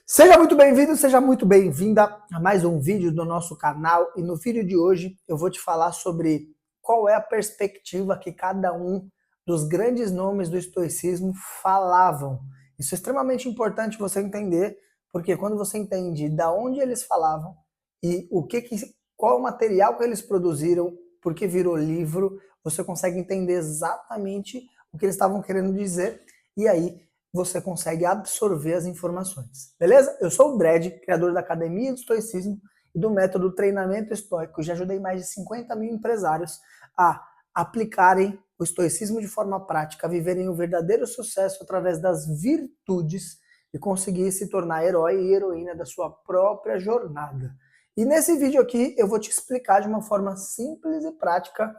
Seja muito bem-vindo, seja muito bem-vinda a mais um vídeo do nosso canal. E no vídeo de hoje eu vou te falar sobre qual é a perspectiva que cada um dos grandes nomes do estoicismo falavam. Isso é extremamente importante você entender, porque quando você entende da onde eles falavam e qual o material que eles produziram, porque virou livro, você consegue entender exatamente o que eles estavam querendo dizer. E aí você consegue absorver as informações, beleza? Eu sou o Dredd, criador da Academia do Estoicismo e do método Treinamento Estoico. Já ajudei mais de 50 mil empresários a aplicarem o estoicismo de forma prática, a viverem um verdadeiro sucesso através das virtudes e conseguir se tornar herói e heroína da sua própria jornada. E nesse vídeo aqui eu vou te explicar de uma forma simples e prática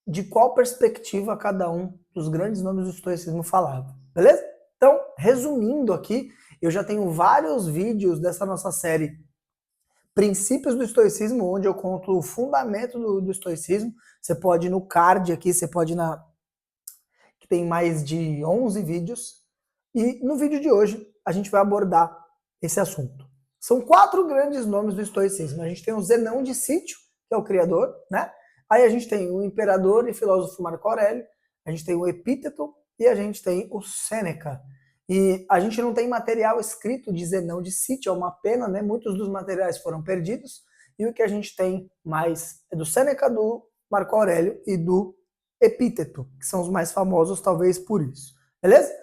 de qual perspectiva cada um dos grandes nomes do estoicismo falava, beleza? Então, resumindo aqui, eu já tenho vários vídeos dessa nossa série Princípios do Estoicismo, onde eu conto o fundamento do estoicismo. Você pode ir no card aqui, você pode ir que tem mais de 11 vídeos. E no vídeo de hoje, a gente vai abordar esse assunto. São 4 grandes nomes do estoicismo. A gente tem o Zenão de Sítio, que é o criador, né? Aí a gente tem o imperador e filósofo Marco Aurélio, a gente tem o Epíteto e a gente tem o Sêneca. E a gente não tem material escrito de Zenão de Sítio, é uma pena, né? Muitos dos materiais foram perdidos, e o que a gente tem mais é do Sêneca, do Marco Aurélio e do Epíteto, que são os mais famosos, talvez por isso. Beleza?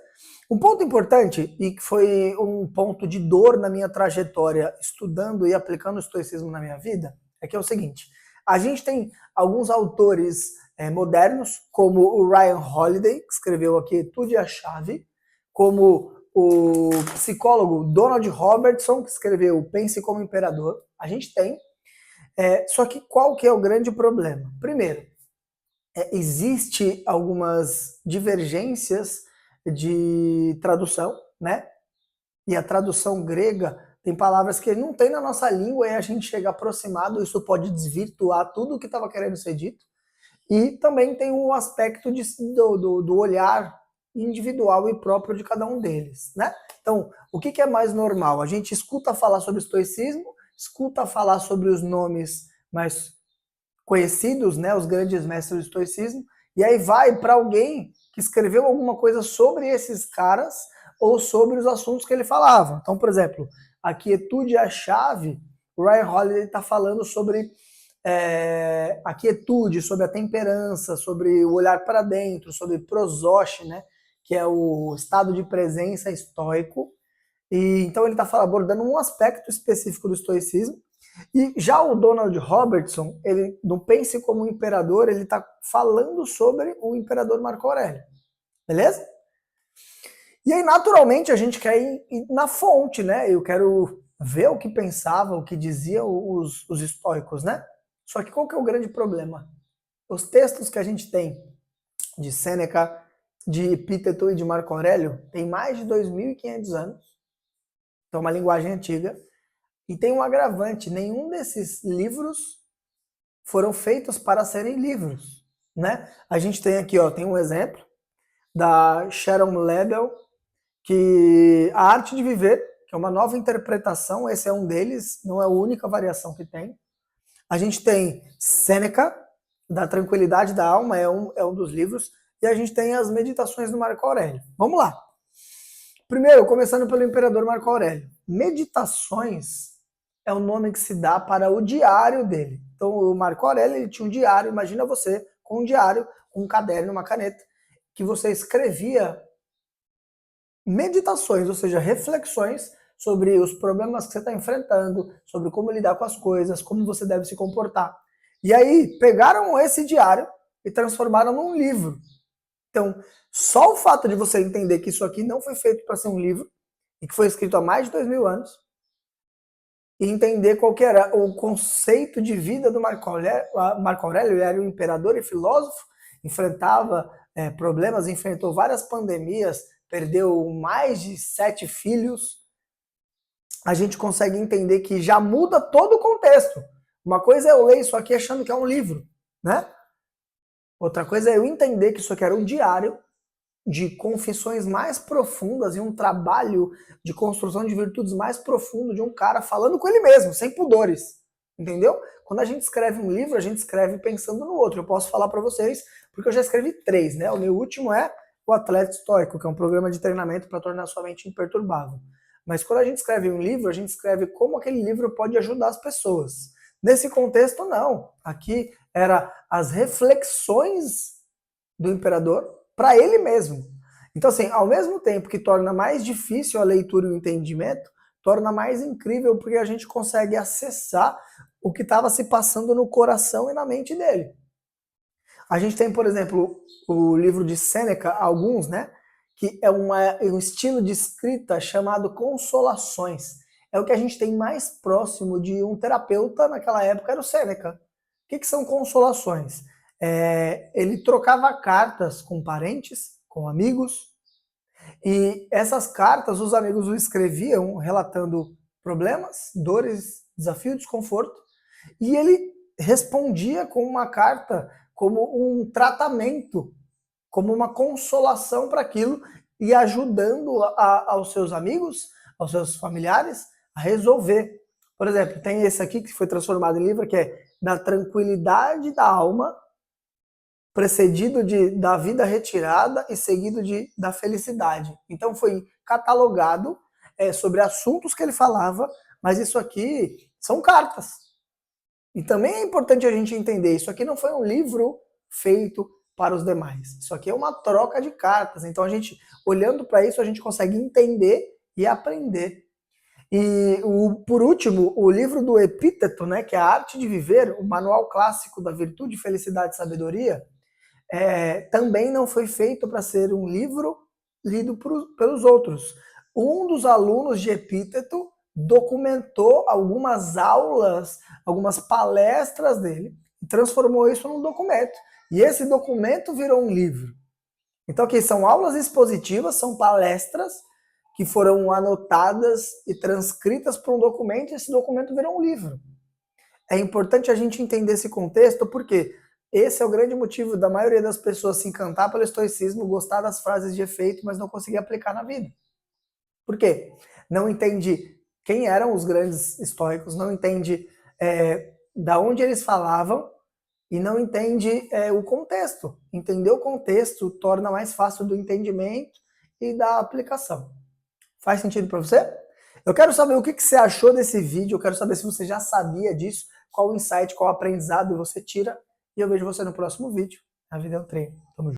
Um ponto importante, e que foi um ponto de dor na minha trajetória estudando e aplicando o estoicismo na minha vida, é que é o seguinte: a gente tem alguns autores modernos, como o Ryan Holiday, que escreveu a Quietude e a Chave, como o psicólogo Donald Robertson, que escreveu Pense como Imperador. A gente tem. Só que qual que é o grande problema? Primeiro, existe algumas divergências de tradução, né? E a tradução grega tem palavras que não tem na nossa língua e a gente chega aproximado, isso pode desvirtuar tudo o que estava querendo ser dito. E também tem o aspecto do olhar individual e próprio de cada um deles, né? Então, o que é mais normal? A gente escuta falar sobre estoicismo, escuta falar sobre os nomes mais conhecidos, né, os grandes mestres do estoicismo, e aí vai para alguém que escreveu alguma coisa sobre esses caras ou sobre os assuntos que ele falava. Então, por exemplo, a quietude é a chave. O Ryan Holiday está falando sobre a quietude, sobre a temperança, sobre o olhar para dentro, sobre prosoche, né, que é o estado de presença estoico. E então ele está abordando um aspecto específico do estoicismo. E já o Donald Robertson, ele no Pense como Imperador, ele está falando sobre o imperador Marco Aurélio, beleza? E aí, naturalmente, a gente quer ir na fonte, né? Eu quero ver o que pensava, o que diziam os estoicos, né? Só que qual que é o grande problema? Os textos que a gente tem de Sêneca, de Epíteto e de Marco Aurélio têm mais de 2.500 anos. Então, é uma linguagem antiga. E tem um agravante, nenhum desses livros foram feitos para serem livros, né? A gente tem aqui, ó, tem um exemplo da Sharon Lebel, que A Arte de Viver, que é uma nova interpretação, esse é um deles, não é a única variação que tem. A gente tem Sêneca, da Tranquilidade da Alma, é um dos livros, e a gente tem as Meditações do Marco Aurélio. Vamos lá. Primeiro, começando pelo Imperador Marco Aurélio. Meditações é o nome que se dá para o diário dele. Então, o Marco Aurélio ele tinha um diário, imagina você com um diário, um caderno, uma caneta, que você escrevia meditações, ou seja, reflexões sobre os problemas que você está enfrentando, sobre como lidar com as coisas, como você deve se comportar. E aí, pegaram esse diário e transformaram num livro. Então, só o fato de você entender que isso aqui não foi feito para ser um livro, e que foi escrito há mais de 2.000 anos, e entender qual que era o conceito de vida do Marco Aurélio. Marco Aurélio ele era um imperador e filósofo, enfrentava problemas, enfrentou várias pandemias, perdeu mais de 7 filhos. A gente consegue entender que já muda todo o contexto. Uma coisa é eu ler isso aqui achando que é um livro, né? Outra coisa é eu entender que isso aqui era um diário de confissões mais profundas e um trabalho de construção de virtudes mais profundo de um cara falando com ele mesmo, sem pudores, entendeu? Quando a gente escreve um livro, a gente escreve pensando no outro. Eu posso falar para vocês, porque eu já escrevi 3, né? O meu último é o Atleta Estoico, que é um programa de treinamento para tornar sua mente imperturbável. Mas quando a gente escreve um livro, a gente escreve como aquele livro pode ajudar as pessoas. Nesse contexto, não. Aqui era as reflexões do imperador para ele mesmo. Então, assim, ao mesmo tempo que torna mais difícil a leitura e o entendimento, torna mais incrível porque a gente consegue acessar o que estava se passando no coração e na mente dele. A gente tem, por exemplo, o livro de Sêneca, alguns, né? Que é um estilo de escrita chamado Consolações. É o que a gente tem mais próximo de um terapeuta naquela época, era o Sêneca. O que são consolações? Ele trocava cartas com parentes, com amigos, e essas cartas os amigos o escreviam relatando problemas, dores, desafio, desconforto, e ele respondia com uma carta como um tratamento, como uma consolação para aquilo e ajudando aos seus amigos, aos seus familiares a resolver. Por exemplo, tem esse aqui que foi transformado em livro, que é Da Tranquilidade da Alma, precedido da vida retirada e seguido da felicidade. Então foi catalogado sobre assuntos que ele falava, mas isso aqui são cartas. E também é importante a gente entender, isso aqui não foi um livro feito para os demais. Isso aqui é uma troca de cartas. Então a gente, olhando para isso, a gente consegue entender e aprender. E por último, o livro do Epíteto, né, que é a arte de viver, o manual clássico da virtude, felicidade e sabedoria, também não foi feito para ser um livro lido pelos outros. Um dos alunos de Epíteto documentou algumas aulas, algumas palestras dele, e transformou isso num documento. E esse documento virou um livro. Então, aqui são aulas expositivas, são palestras que foram anotadas e transcritas para um documento, e esse documento virou um livro. É importante a gente entender esse contexto, porque esse é o grande motivo da maioria das pessoas se encantar pelo estoicismo, gostar das frases de efeito, mas não conseguir aplicar na vida. Por quê? Não entende quem eram os grandes estoicos, não entende da onde eles falavam e não entende o contexto. Entender o contexto torna mais fácil do entendimento e da aplicação. Faz sentido para você? Eu quero saber o que você achou desse vídeo, eu quero saber se você já sabia disso, qual o insight, qual o aprendizado você tira, e eu vejo você no próximo vídeo. A vida é um treino. Tamo junto.